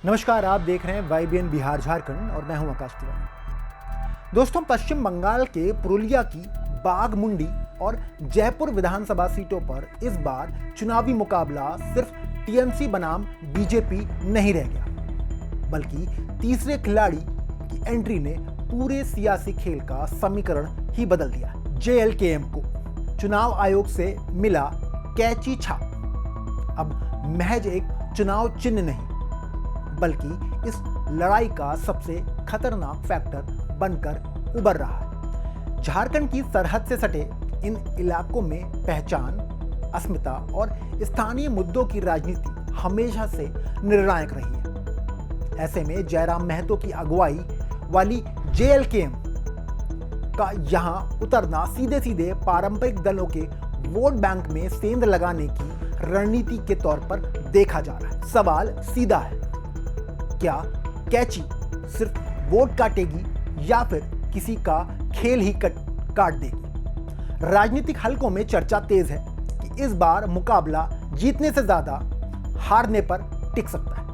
नमस्कार, आप देख रहे हैं YBN बिहार झारखंड और मैं हूं आकाश तिवारी। दोस्तों, पश्चिम बंगाल के पुरुलिया की बाघमुंडी और जयपुर विधानसभा सीटों पर इस बार चुनावी मुकाबला सिर्फ टीएमसी बनाम बीजेपी नहीं रह गया, बल्कि तीसरे खिलाड़ी की एंट्री ने पूरे सियासी खेल का समीकरण ही बदल दिया। JLKM को चुनाव आयोग से मिला कैची छाप। अब महज एक चुनाव चिन्ह नहीं, बल्कि इस लड़ाई का सबसे खतरनाक फैक्टर बनकर उभर रहा है। झारखंड की सरहद से सटे इन इलाकों में पहचान, अस्मिता और स्थानीय मुद्दों की राजनीति हमेशा से निर्णायक रही है। ऐसे में जयराम महतो की अगुवाई वाली JLKM का यहां उतरना सीधे सीधे पारंपरिक दलों के वोट बैंक में सेंध लगाने की रणनीति के तौर पर देखा जा रहा है। सवाल सीधा है, क्या कैची सिर्फ वोट काटेगी या फिर किसी का खेल ही काट देगी? राजनीतिक हलकों में चर्चा तेज है कि इस बार मुकाबला जीतने से ज्यादा हारने पर टिक सकता है।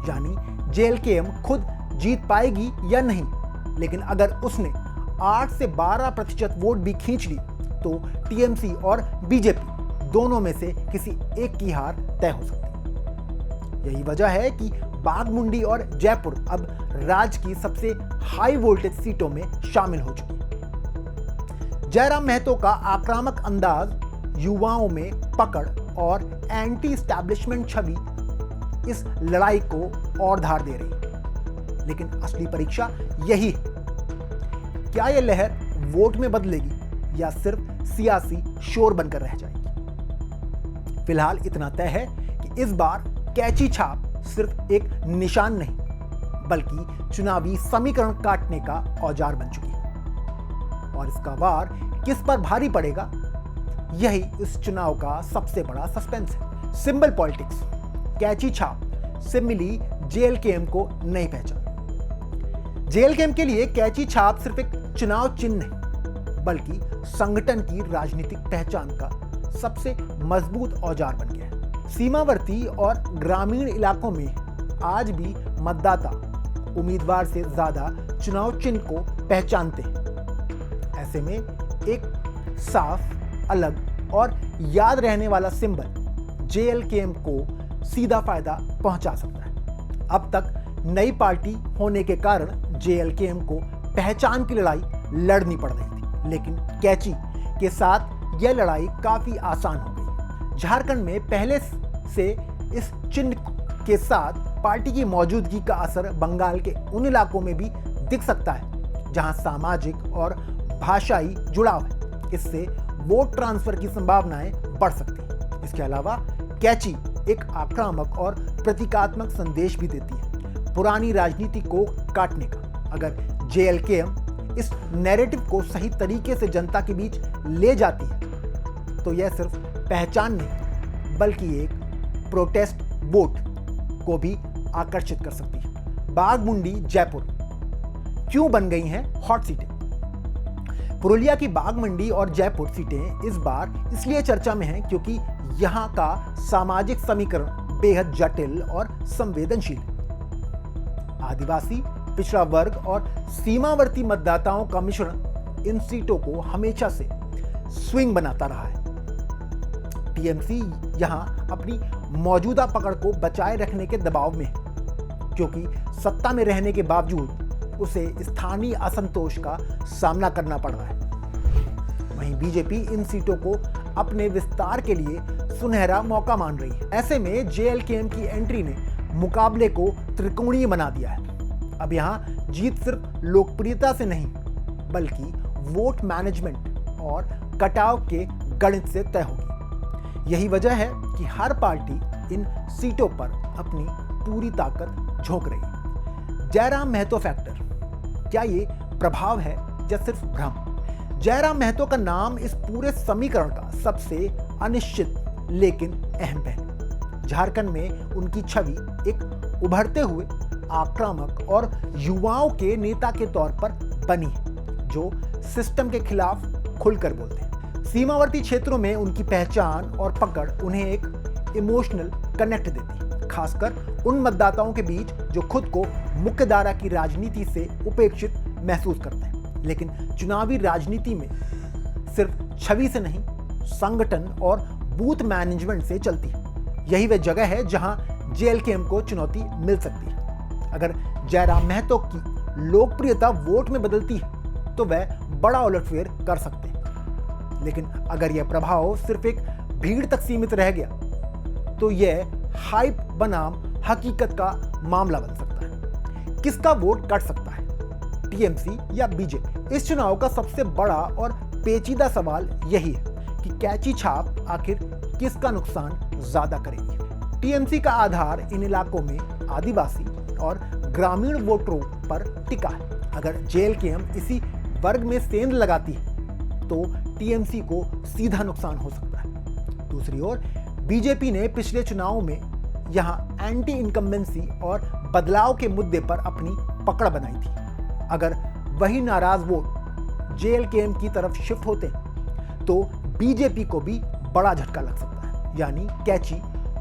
यानी JLKM खुद जीत पाएगी या नहीं, लेकिन अगर उसने 8 से 12% वोट भी खींच ली तो टीएमसी और बीजेपी दोनों में से किसी एक की हार तय हो सकती है। यही वजह है कि बाघमुंडी और जयपुर अब राज्य की सबसे हाई वोल्टेज सीटों में शामिल हो चुकी है। जयराम महतो का आक्रामक अंदाज, युवाओं में पकड़ और एंटी एस्टैब्लिशमेंट छवि इस लड़ाई को और धार दे रही है। लेकिन असली परीक्षा यही है, क्या यह लहर वोट में बदलेगी या सिर्फ सियासी शोर बनकर रह जाएगी? फिलहाल इतना तय है कि इस बार कैची छाप सिर्फ एक निशान नहीं, बल्कि चुनावी समीकरण काटने का औजार बन चुकी है। और इसका वार किस पर भारी पड़ेगा, यही इस चुनाव का सबसे बड़ा सस्पेंस है। सिंबल पॉलिटिक्स, कैची छाप से मिली JLKM को नई पहचान। JLKM के लिए कैची छाप सिर्फ एक चुनाव चिन्ह नहीं, बल्कि संगठन की राजनीतिक पहचान का सबसे मजबूत औजार बन गया है। सीमावर्ती और ग्रामीण इलाकों में आज भी मतदाता उम्मीदवार से ज्यादा चुनाव चिन्ह को पहचानते हैं। ऐसे में एक साफ, अलग और याद रहने वाला सिंबल JLKM को सीधा फायदा पहुंचा सकता है। अब तक नई पार्टी होने के कारण JLKM को पहचान की लड़ाई लड़नी पड़ रही थी, लेकिन कैची के साथ यह लड़ाई काफी आसान हो गई। झारखंड में पहले से इस चिन्ह के साथ पार्टी की मौजूदगी का असर बंगाल के उन इलाकों में भी दिख सकता है जहां सामाजिक और भाषाई जुड़ाव है। इससे वोट ट्रांसफर की संभावनाएं बढ़ सकती हैं। इसके अलावा कैची एक आक्रामक और प्रतीकात्मक संदेश भी देती है, पुरानी राजनीति को काटने का। अगर JLKM इस नैरेटिव को सही तरीके से जनता के बीच ले जाती है तो यह सिर्फ पहचान नहीं, बल्कि एक प्रोटेस्ट वोट को भी आकर्षित कर सकती है। बाघमुंडी, जयपुर क्यों बन गई हैं हॉट सीटें? पुरुलिया की बाघमुंडी और जयपुर सीटें इस बार इसलिए चर्चा में हैं क्योंकि यहां का सामाजिक समीकरण बेहद जटिल और संवेदनशील है। आदिवासी, पिछड़ा वर्ग और सीमावर्ती मतदाताओं का मिश्रण इन सीटों को हमेशा से स्विंग बनाता रहा है। टीएमसी यहां अपनी मौजूदा पकड़ को बचाए रखने के दबाव में है, क्योंकि सत्ता में रहने के बावजूद उसे स्थानीय असंतोष का सामना करना पड़ रहा है। वहीं बीजेपी इन सीटों को अपने विस्तार के लिए सुनहरा मौका मान रही है। ऐसे में JLKM की एंट्री ने मुकाबले को त्रिकोणीय बना दिया है। अब यहां जीत सिर्फ लोकप्रियता से नहीं, बल्कि वोट मैनेजमेंट और कटाव के गणित से तय होगी। यही वजह है कि हर पार्टी इन सीटों पर अपनी पूरी ताकत झोंक रही है। जयराम महतो फैक्टर, क्या ये प्रभाव है या सिर्फ भ्रम? जयराम महतो का नाम इस पूरे समीकरण का सबसे अनिश्चित लेकिन अहम पहलू। झारखंड में उनकी छवि एक उभरते हुए आक्रामक और युवाओं के नेता के तौर पर बनी है, जो सिस्टम के खिलाफ खुलकर बोलते हैं। सीमावर्ती क्षेत्रों में उनकी पहचान और पकड़ उन्हें एक इमोशनल कनेक्ट देती है, खासकर उन मतदाताओं के बीच जो खुद को मुख्यधारा की राजनीति से उपेक्षित महसूस करते हैं। लेकिन चुनावी राजनीति में सिर्फ छवि से नहीं, संगठन और बूथ मैनेजमेंट से चलती है। यही वह जगह है जहां जेएलकेएम को चुनौती मिल सकती है। अगर जयराम महतो की लोकप्रियता वोट में बदलती है तो वह बड़ा उलटफेर कर सकते हैं। लेकिन अगर यह प्रभाव सिर्फ एक भीड़ तक सीमित रह गया तो यह हाइप बनाम हकीकत का मामला बन सकता है। किसका वोट कट सकता है, टीएमसी या बीजेपी? इस चुनाव का सबसे बड़ा और पेचीदा सवाल यही है कि कैची छाप आखिर किसका नुकसान ज्यादा करेगी। टीएमसी का आधार इन इलाकों में आदिवासी और ग्रामीण वोटरों पर टिका है। अगर जेएलकेएम इसी वर्ग में सेंध लगाती है तो टीएमसी को सीधा नुकसान हो सकता है। दूसरी ओर बीजेपी ने पिछले चुनाव में यहां एंटी इनकम्बेंसी और बदलाव के मुद्दे पर अपनी पकड़ बनाई थी। अगर वही नाराज वोट जेएलकेएम की तरफ शिफ्ट होते तो बीजेपी को भी बड़ा झटका लग सकता है, यानी कैची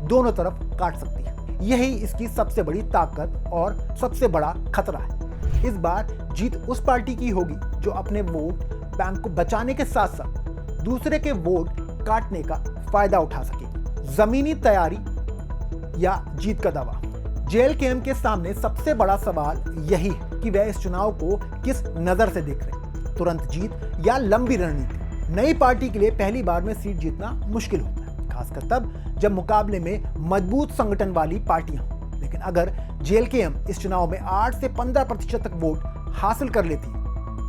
दोनों तरफ काट सकती है। यही इसकी सबसे बड़ी ताकत और सबसे बड़ा खतरा है। इस बार जीत उस पार्टी की होगी जो अपने वोट बैंक को बचाने के साथ साथ दूसरे के वोट काटने का फायदा उठा सके। जमीनी तैयारी या जीत का दावा? जेएलकेएम के सामने सबसे बड़ा सवाल यही है कि वह इस चुनाव को किस नजर से देख रहे हैं, तुरंत जीत या लंबी रणनीति। नई पार्टी के लिए पहली बार में सीट जीतना मुश्किल होता है, खासकर तब जब मुकाबले में मजबूत संगठन वाली पार्टियां हों। लेकिन अगर जेएलकेएम इस चुनाव में 8 से 15% तक वोट हासिल कर लेती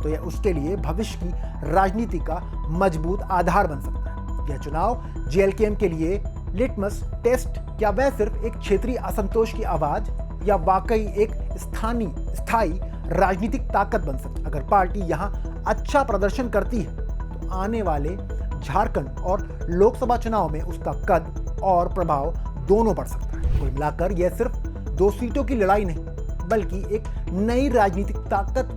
तो यह उसके लिए भविष्य की राजनीति का मजबूत आधार बन सकता है। यह चुनाव जेएलकेएम के लिए लिटमस टेस्ट, क्या वह सिर्फ एक क्षेत्रीय असंतोष की आवाज या वाकई एक स्थायी राजनीतिक ताकत बन सकती है। अगर पार्टी यहां अच्छा प्रदर्शन करती है तो आने वाले झारखंड और लोकसभा चुनाव में उसका कद और प्रभाव दोनों बढ़ सकता है। कुल मिलाकर यह सिर्फ 2 सीटों की लड़ाई नहीं बल्कि एक नई राजनीतिक ताकत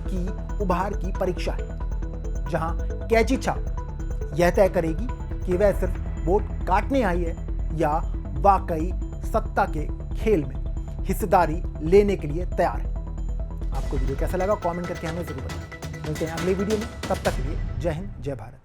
की उभार की परीक्षा है, जहां कैची छाप यह तय करेगी कि वह सिर्फ वोट काटने आई है या वाकई सत्ता के खेल में हिस्सेदारी लेने के लिए तैयार है। आपको वीडियो कैसा लगा कमेंट करके हमें जरूर बताएं। मिलते हैं अगली वीडियो में, तब तक के लिए जय हिंद, जय भारत।